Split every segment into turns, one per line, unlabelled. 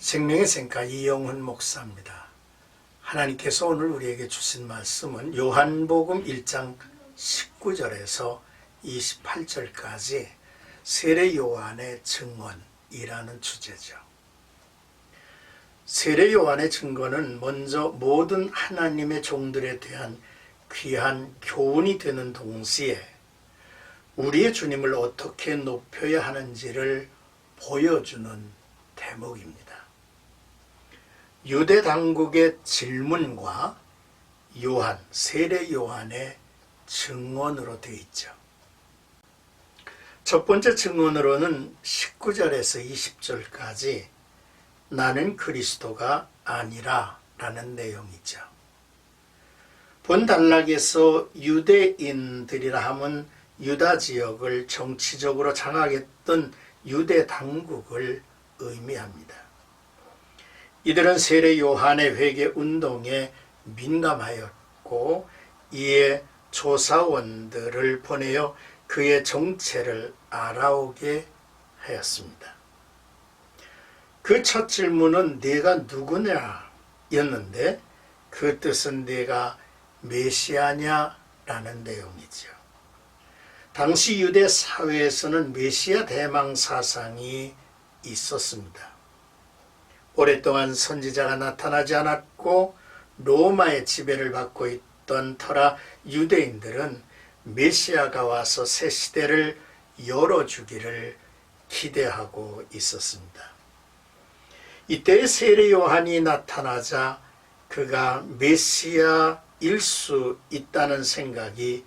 생명의 샘가 이영훈 목사입니다. 하나님께서 오늘 우리에게 주신 말씀은 요한복음 1장 19절에서 28절까지 세례 요한의 증언이라는 주제죠. 세례 요한의 증거는 먼저 모든 하나님의 종들에 대한 귀한 교훈이 되는 동시에 우리의 주님을 어떻게 높여야 하는지를 보여주는 대목입니다. 유대 당국의 질문과 세례 요한의 증언으로 되어 있죠. 첫 번째 증언으로는 19절에서 20절까지 나는 그리스도가 아니라 라는 내용이죠. 본 단락에서 유대인들이라 함은 유다 지역을 정치적으로 장악했던 유대 당국을 의미합니다. 이들은 세례 요한의 회개 운동에 민감하였고 이에 조사원들을 보내어 그의 정체를 알아오게 하였습니다. 그 첫 질문은 네가 누구냐 였는데 그 뜻은 네가 메시아냐 라는 내용이죠. 당시 유대 사회에서는 메시아 대망 사상이 있었습니다. 오랫동안 선지자가 나타나지 않았고 로마의 지배를 받고 있던 터라 유대인들은 메시아가 와서 새 시대를 열어주기를 기대하고 있었습니다. 이때 세례 요한이 나타나자 그가 메시아일 수 있다는 생각이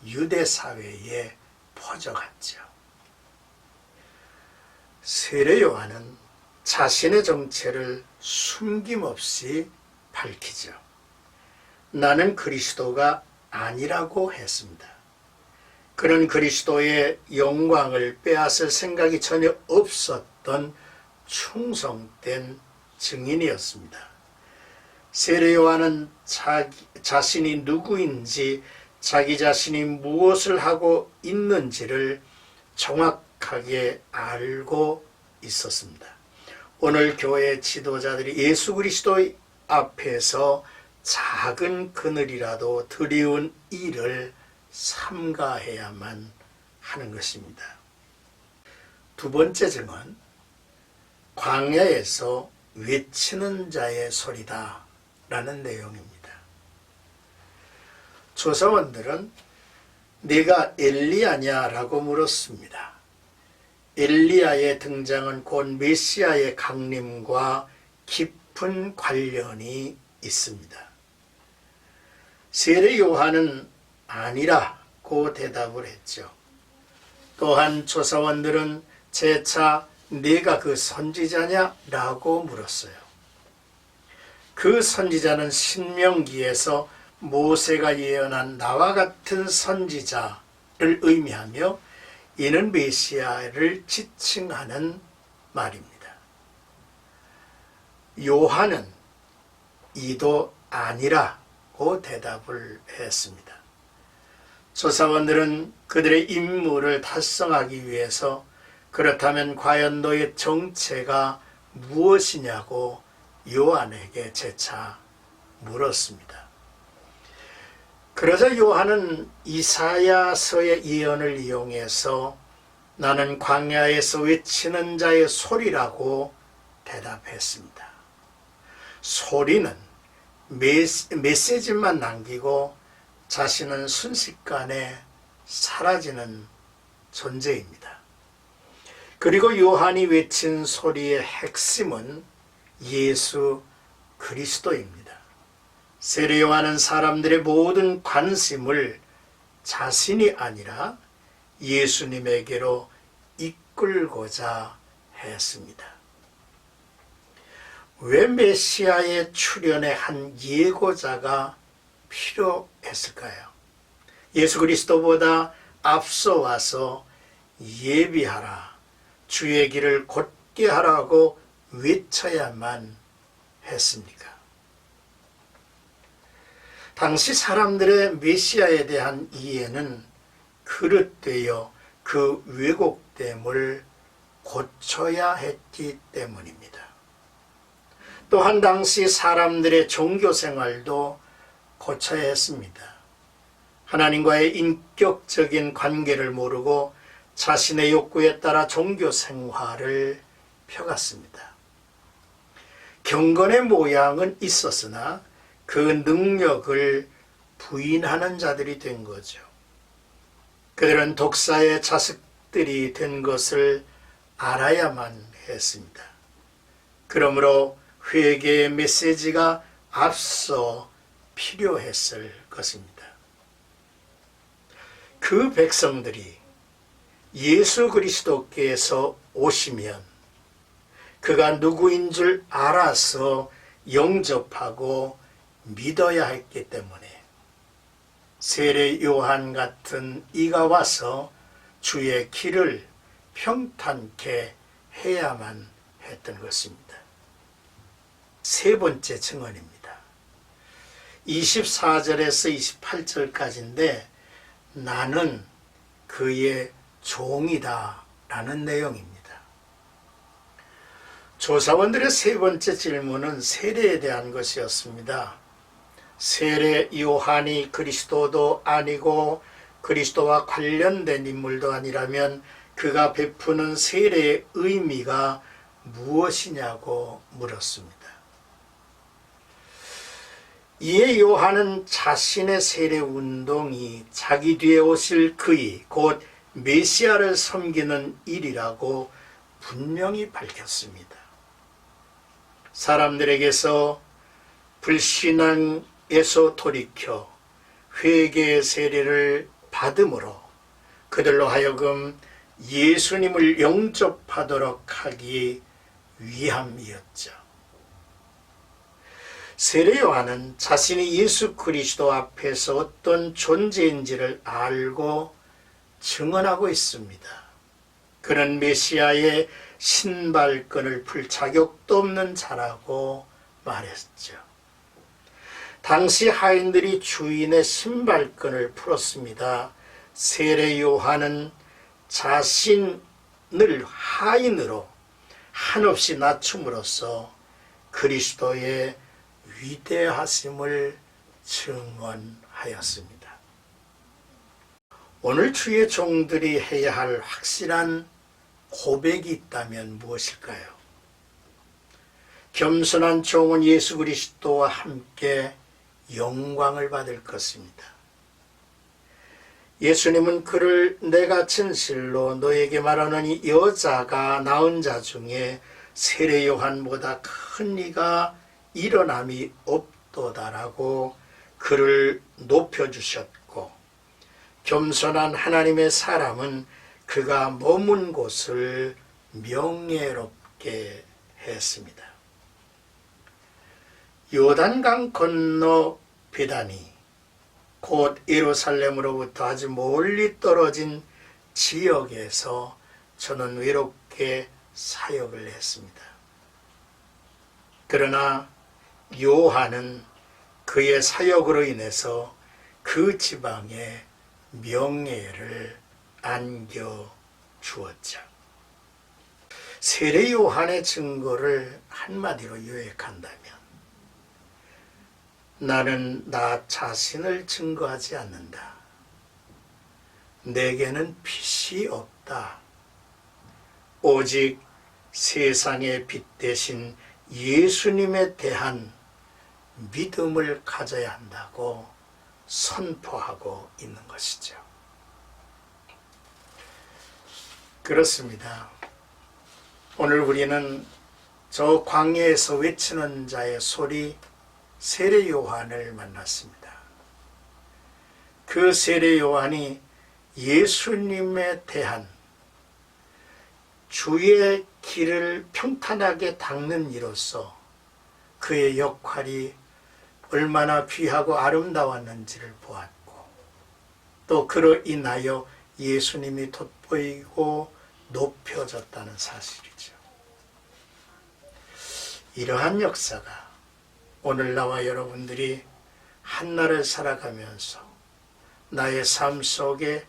유대 사회에 퍼져갔죠. 세례 요한은 자신의 정체를 숨김없이 밝히죠. 나는 그리스도가 아니라고 했습니다. 그는 그리스도의 영광을 빼앗을 생각이 전혀 없었던 충성된 증인이었습니다. 세례 요한은 자신이 누구인지 자기 자신이 무엇을 하고 있는지를 정확하게 알고 있었습니다. 오늘 교회 지도자들이 예수 그리스도 앞에서 작은 그늘이라도 드리운 일을 삼가해야만 하는 것입니다. 두 번째 증언, 광야에서 외치는 자의 소리다 라는 내용입니다. 조사원들은 네가 엘리야냐 라고 물었습니다. 엘리야의 등장은 곧 메시아의 강림과 깊은 관련이 있습니다. 세례 요한은 아니라고 대답을 했죠. 또한 조사원들은 재차 네가 그 선지자냐? 라고 물었어요. 그 선지자는 신명기에서 모세가 예언한 나와 같은 선지자를 의미하며 이는 메시아를 지칭하는 말입니다. 요한은 이도 아니라고 대답을 했습니다. 조사원들은 그들의 임무를 달성하기 위해서 그렇다면 과연 너의 정체가 무엇이냐고 요한에게 재차 물었습니다. 그러자 요한은 이사야서의 예언을 이용해서 나는 광야에서 외치는 자의 소리라고 대답했습니다. 소리는 메시지만 남기고 자신은 순식간에 사라지는 존재입니다. 그리고 요한이 외친 소리의 핵심은 예수 그리스도입니다. 세례 요한은 사람들의 모든 관심을 자신이 아니라 예수님에게로 이끌고자 했습니다. 왜 메시아의 출현에 한 예고자가 필요했을까요? 예수 그리스도보다 앞서 와서 예비하라, 주의 길을 곧게 하라고 외쳐야만 했습니까? 당시 사람들의 메시아에 대한 이해는 그릇되어 그 왜곡됨을 고쳐야 했기 때문입니다. 또한 당시 사람들의 종교 생활도 고쳐야 했습니다. 하나님과의 인격적인 관계를 모르고 자신의 욕구에 따라 종교 생활을 펴갔습니다. 경건의 모양은 있었으나 그 능력을 부인하는 자들이 된 거죠. 그들은 독사의 자식들이 된 것을 알아야만 했습니다. 그러므로 회개의 메시지가 앞서 필요했을 것입니다. 그 백성들이 예수 그리스도께서 오시면 그가 누구인 줄 알아서 영접하고 믿어야 했기 때문에 세례 요한 같은 이가 와서 주의 길을 평탄케 해야만 했던 것입니다. 세 번째 증언입니다. 24절에서 28절까지인데 나는 그의 종이다 라는 내용입니다. 조사원들의 세 번째 질문은 세례에 대한 것이었습니다. 세례 요한이 그리스도도 아니고 그리스도와 관련된 인물도 아니라면 그가 베푸는 세례의 의미가 무엇이냐고 물었습니다. 이에 요한은 자신의 세례 운동이 자기 뒤에 오실 그이 곧 메시아를 섬기는 일이라고 분명히 밝혔습니다. 사람들에게서 불신앙에서 돌이켜 회개의 세례를 받음으로 그들로 하여금 예수님을 영접하도록 하기 위함이었죠. 세례 요한은 자신이 예수 그리스도 앞에서 어떤 존재인지를 알고 증언하고 있습니다. 그는 메시아의 신발끈을 풀 자격도 없는 자라고 말했죠. 당시 하인들이 주인의 신발끈을 풀었습니다. 세례 요한은 자신을 하인으로 한없이 낮춤으로써 그리스도의 위대하심을 증언하였습니다. 오늘 주의 종들이 해야 할 확실한 고백이 있다면 무엇일까요? 겸손한 종은 예수 그리스도와 함께 영광을 받을 것입니다. 예수님은 그를 내가 진실로 너에게 말하노니 여자가 낳은 자 중에 세례 요한보다 큰 이가 일어남이 없도다라고 그를 높여주셨고, 겸손한 하나님의 사람은 그가 머문 곳을 명예롭게 했습니다. 요단강 건너 베다니 곧 예루살렘으로부터 아주 멀리 떨어진 지역에서 저는 외롭게 사역을 했습니다. 그러나 요한은 그의 사역으로 인해서 그 지방에 명예를 안겨주었죠. 세례 요한의 증거를 한마디로 요약한다면 나는 나 자신을 증거하지 않는다. 내게는 빛이 없다. 오직 세상의 빛 대신 예수님에 대한 믿음을 가져야 한다고 선포하고 있는 것이죠. 그렇습니다. 오늘 우리는 저 광야에서 외치는 자의 소리 세례 요한을 만났습니다. 그 세례 요한이 예수님에 대한 주의 길을 평탄하게 닦는 이로써 그의 역할이 얼마나 귀하고 아름다웠는지를 보았고, 또 그로 인하여 예수님이 돋보이고 높여졌다는 사실이죠. 이러한 역사가 오늘 나와 여러분들이 한날을 살아가면서 나의 삶 속에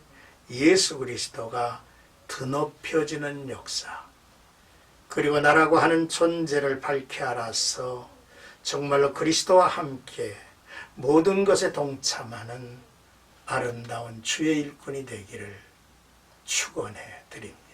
예수 그리스도가 드높여지는 역사, 그리고 나라고 하는 존재를 밝히 알아서 정말로 그리스도와 함께 모든 것에 동참하는 아름다운 주의 일꾼이 되기를 축원해 드립니다.